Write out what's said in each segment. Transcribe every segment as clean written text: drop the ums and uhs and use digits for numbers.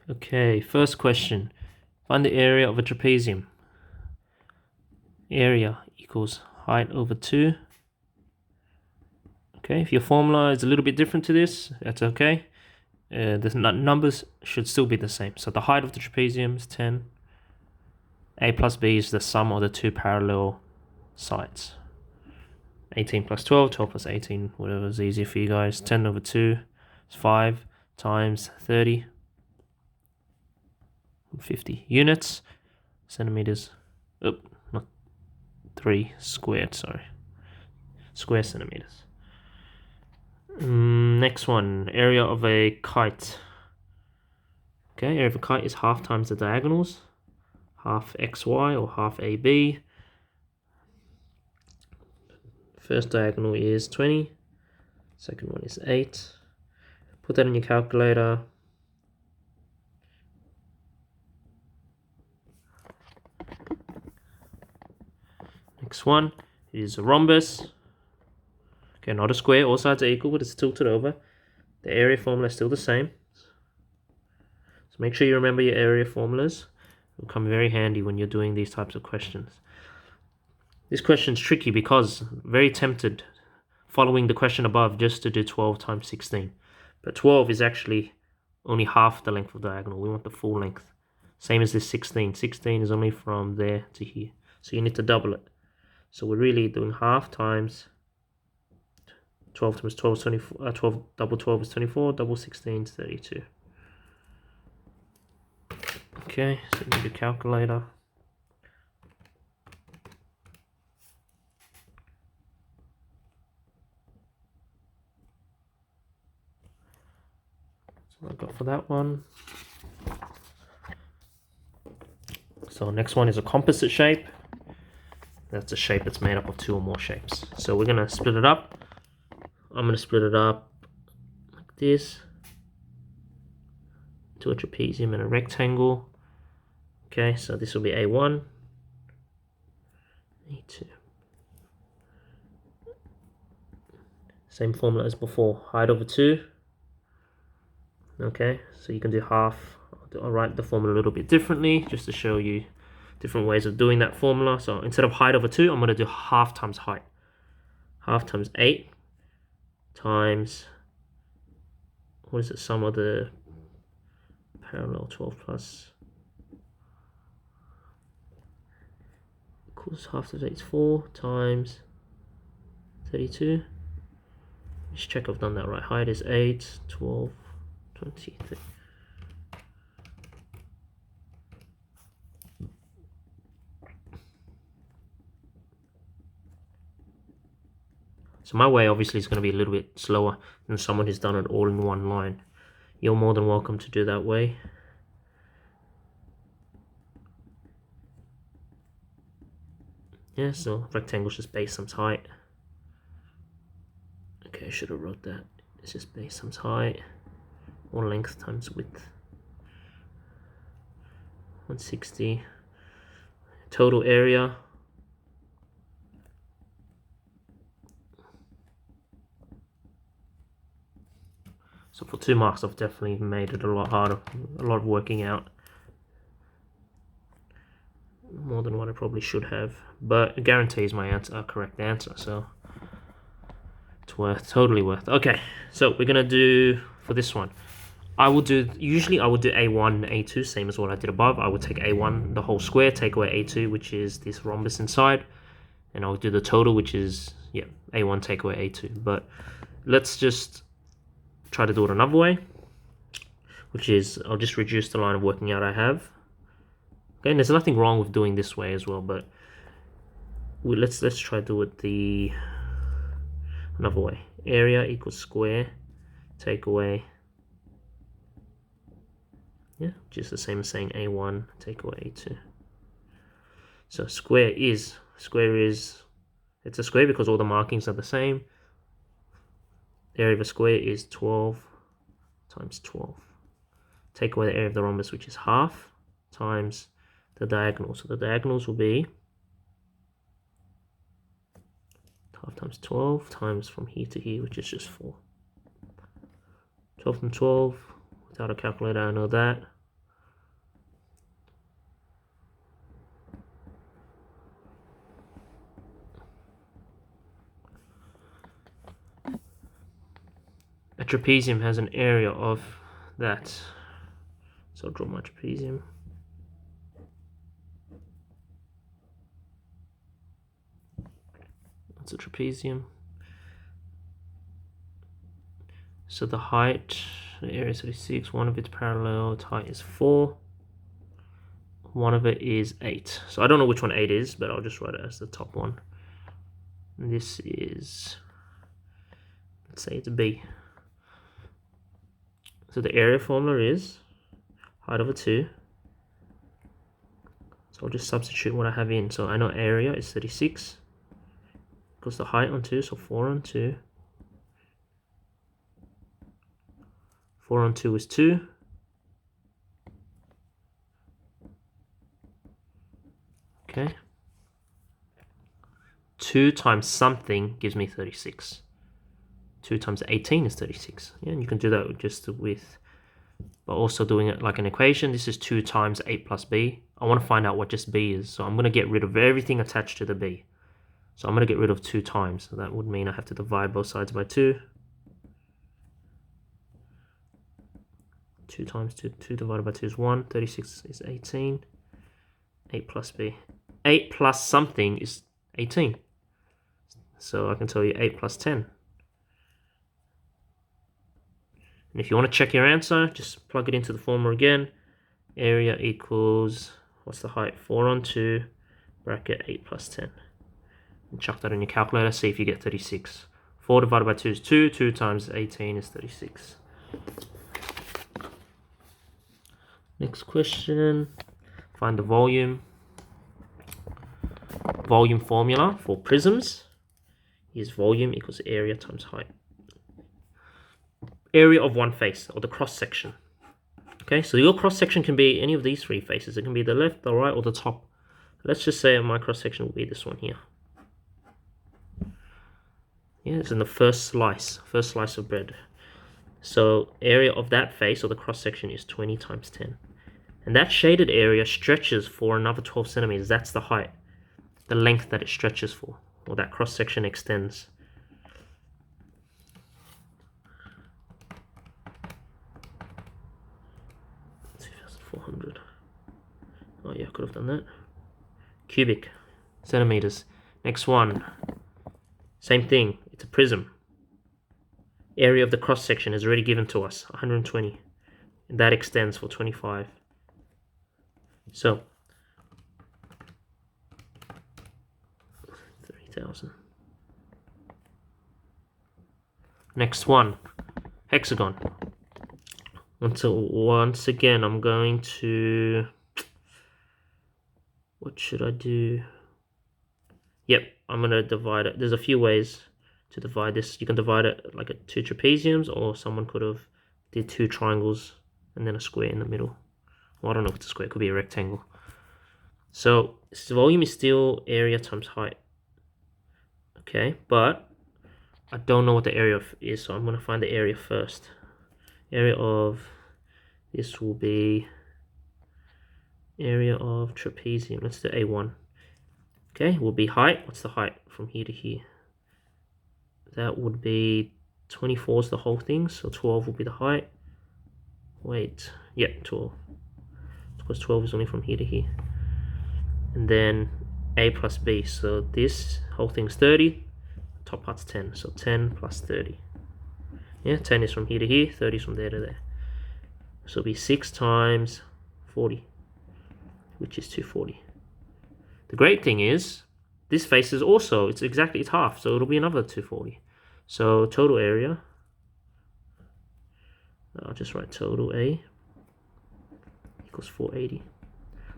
Okay, first question. Find the area of a trapezium. Area equals height over 2. Okay, if your formula is a little bit different to this, that's okay. The numbers should still be the same. So the height of the trapezium is 10. A plus B is the sum of the two parallel sides. 18 plus 12, 12 plus 18, whatever is easier for you guys. 10 over 2 is 5 times 30. 50 units. Centimeters. Oh, not 3 squared, sorry. Square centimeters. Next one, area of a kite. Okay, area of a kite is half times the diagonals. Half xy or half AB. First diagonal is 20. Second one is 8. Put that in your calculator. Next one is a rhombus. Okay, not a square. All sides are equal, but it's tilted over. The area formula is still the same. So make sure you remember your area formulas. It will come very handy when you're doing these types of questions. This question is tricky because very tempted following the question above just to do 12 times 16. But 12 is actually only half the length of the diagonal. We want the full length. Same as this 16. 16 is only from there to here. So you need to double it. So we're really doing half times 12 times 12 is 24. 12 double 12 is 24. Double 16 is 32. Okay, so you need a calculator. I got for that one. So next one is a composite shape. That's a shape that's made up of 2 or more shapes. So we're gonna split it up. I'm gonna split it up like this to a trapezium and a rectangle. Okay, so this will be A1, A2. Same formula as before, height over 2. Okay, so you can do half. I'll write the formula a little bit differently just to show you different ways of doing that formula. So instead of height over 2, I'm going to do half times height. Half times 8 times, what is the sum of the parallel 12 plus? Equals half times 8 is 4 times 32. Let's check I've done that right. Height is 8, 12, 23. So my way obviously is going to be a little bit slower than someone who's done it all in one line. You're more than welcome to do that way. Yeah, so rectangle's just base times height. Okay, I should have wrote that. It's just base times height, or length times width. 160. Total area. So for 2 marks, I've definitely made it a lot harder, a lot of working out. More than what I probably should have, but it guarantees my answer, correct answer, so it's totally worth. Okay, so we're gonna do for this one. Usually I would do A1, A2, same as what I did above. I would take A1, the whole square, take away A2, which is this rhombus inside, and I'll do the total, which is, yeah, A1 take away A2. But let's just try to do it another way, which is I'll just reduce the line of working out I have. Okay, and there's nothing wrong with doing this way as well, but let's try to do it another way. Area equals square, take away, yeah, just the same as saying A1, take away A2. So square is, it's a square because all the markings are the same. The area of a square is 12 times 12. Take away the area of the rhombus, which is half, times the diagonal. So the diagonals will be half times 12 times from here to here, which is just 4. 12 and 12, without a calculator I know that. trapezium has an area of that. So I'll draw my trapezium. That's a trapezium. So the height, the area is 36, one of its parallel, its height is 4. One of it is 8. So I don't know which one 8 is, but I'll just write it as the top one. And this is, let's say it's B. So the area formula is height over 2. So I'll just substitute what I have in. So I know area is 36. Equals the height on 2, so 4 on 2. 4 on 2 is 2. Okay. 2 times something gives me 36. 2 times 18 is 36. Yeah, and you can do that but also doing it like an equation. This is 2 times 8 plus b. I want to find out what just b is. So I'm going to get rid of everything attached to the b. So I'm going to get rid of 2 times. So that would mean I have to divide both sides by 2. 2 times 2, 2 divided by 2 is 1. 36 is 18. 8 plus b. 8 plus something is 18. So I can tell you 8 plus 10. And if you want to check your answer, just plug it into the formula again. Area equals, what's the height? 4 on 2, bracket 8 plus 10. And chuck that in your calculator, see if you get 36. 4 divided by 2 is 2. 2 times 18 is 36. Next question. Find the volume. Volume formula for prisms is volume equals area times height. Area of one face, or the cross section. Okay, so your cross section can be any of these 3 faces. It can be the left, the right, or the top. Let's just say my cross section will be this one here. Yeah, it's in the first slice of bread. So area of that face, or the cross section, is 20 times 10. And that shaded area stretches for another 12 centimeters. That's the height, the length that it stretches for, or that cross section extends. Oh yeah, I could have done that. Cubic centimeters. Next one. Same thing. It's a prism. Area of the cross section is already given to us, 120. And that extends for 25. So 30,000. Next one. Hexagon. Once again, I'm going to, what should I do? Yep, I'm going to divide it. There's a few ways to divide this. You can divide it like 2 trapeziums, or someone could have did 2 triangles and then a square in the middle. Well, I don't know if it's a square, it could be a rectangle. So this volume is still area times height. Okay, but I don't know what the area is, so I'm going to find the area first. Area of this will be area of trapezium. Let's do A1. Okay, will be height. What's the height from here to here? That would be 24 is the whole thing, so 12 will be the height. Wait, yeah, 12. Because 12 is only from here to here. And then A plus B, so this whole thing's 30. Top part's 10, so 10 plus 30. Yeah, 10 is from here to here, 30 is from there to there. So it'll be 6 times 40, which is 240. The great thing is, this face is also, it's half, so it'll be another 240. So total area, I'll just write total A equals 480.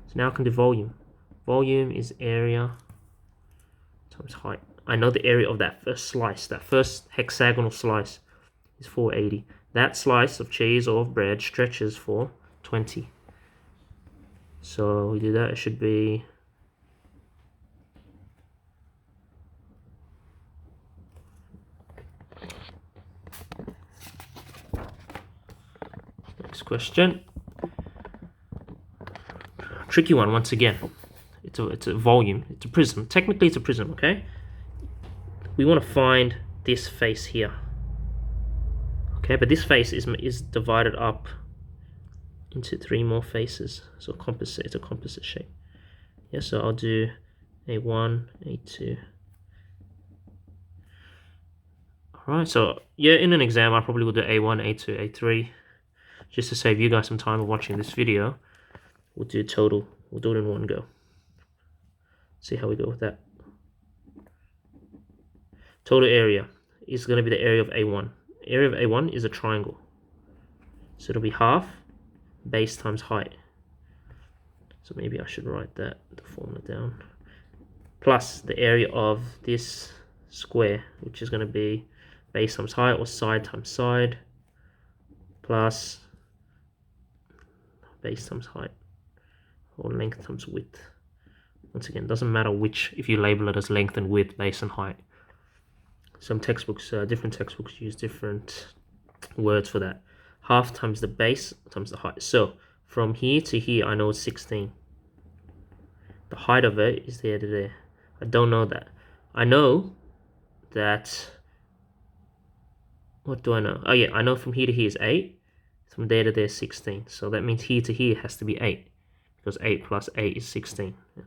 So now I can do volume. Volume is area times height. I know the area of that first slice, that first hexagonal slice is 480. That slice of cheese or of bread stretches for 20. So we do that, it should be next question. Tricky one once again. It's a volume, it's a prism. Technically it's a prism, okay? We want to find this face here. Okay, but this face is divided up into 3 more faces, so it's a composite shape. Yeah, so I'll do A1, A2. Alright, so yeah, in an exam I probably will do A1, A2, A3. Just to save you guys some time of watching this video, we'll do total. We'll do it in one go. See how we go with that. Total area is going to be the area of A1. Area of A1 is a triangle. So it'll be half base times height. So maybe I should write the formula down. Plus the area of this square, which is going to be base times height, or side times side, plus base times height, or length times width. Once again, doesn't matter which, if you label it as length and width, base and height. Some textbooks, different textbooks use different words for that. Half times the base times the height. So from here to here, I know it's 16. The height of it is there to there. I don't know that. I know that, what do I know? Oh yeah, I know from here to here is 8. From there to there is 16. So that means here to here has to be 8. Because 8 plus 8 is 16. Yeah.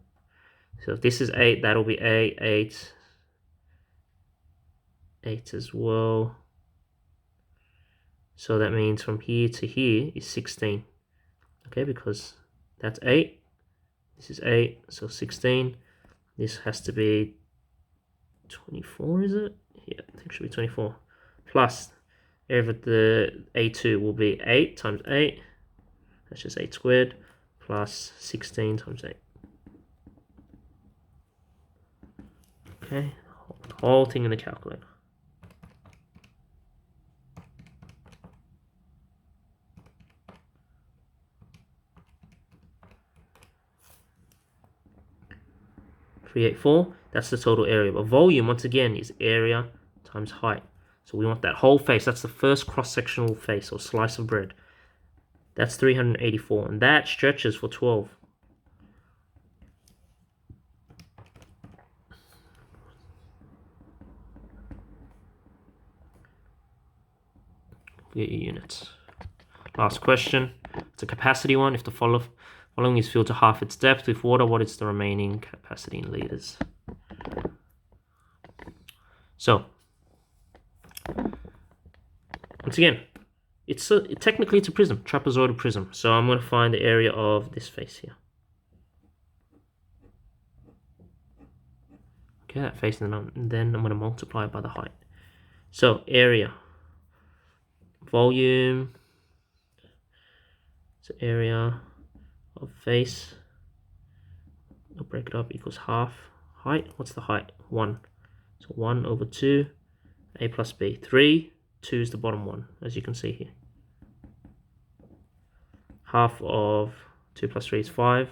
So if this is 8, that'll be 8, 8, 8 as well. So that means from here to here is 16. Okay, because that's 8. This is 8, so 16. This has to be 24, is it? Yeah, I think it should be 24. Plus, area of the A2 will be 8 times 8. That's just 8 squared. Plus 16 times 8. Okay, the whole thing in the calculator. .384, that's the total area. But volume, once again, is area times height. So we want that whole face. That's the first cross-sectional face or slice of bread. That's 384, and that stretches for 12. Get your units. Last question. It's a capacity one. If the following is filled to half its depth with water, what is the remaining capacity in liters? So, once again, technically it's a prism, trapezoidal prism. So I'm going to find the area of this face here. Okay, that face, and then I'm going to multiply it by the height. So area, volume, so area of face, I'll break it up, equals half height. What's the height? 1. So 1 over 2, a plus b. 3, 2 is the bottom one, as you can see here. Half of 2 plus 3 is 5.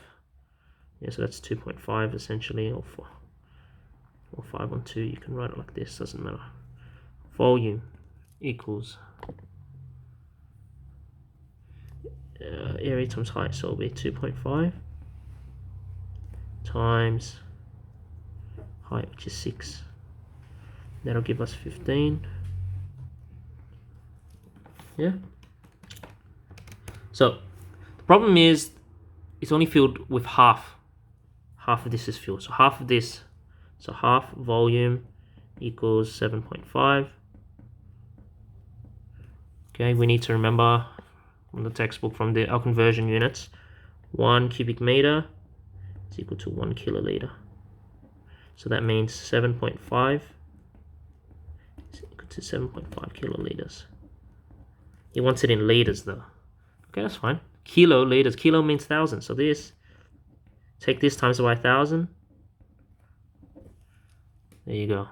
Yeah, so that's 2.5 essentially, or 4. Or 5 on 2, you can write it like this, doesn't matter. Volume equals area times height, so it'll be 2.5 times height, which is 6. That'll give us 15. Yeah. So the problem is it's only filled with half. Half of this is filled. So half of this, so half volume equals 7.5. Okay, we need to remember from the textbook, from our conversion units, 1 cubic meter is equal to 1 kiloliter. So that means 7.5 is equal to 7.5 kiloliters. He wants it in liters though. Okay, that's fine. Kiloliters. Kilo means 1,000. So this, take this times by 1,000. There you go.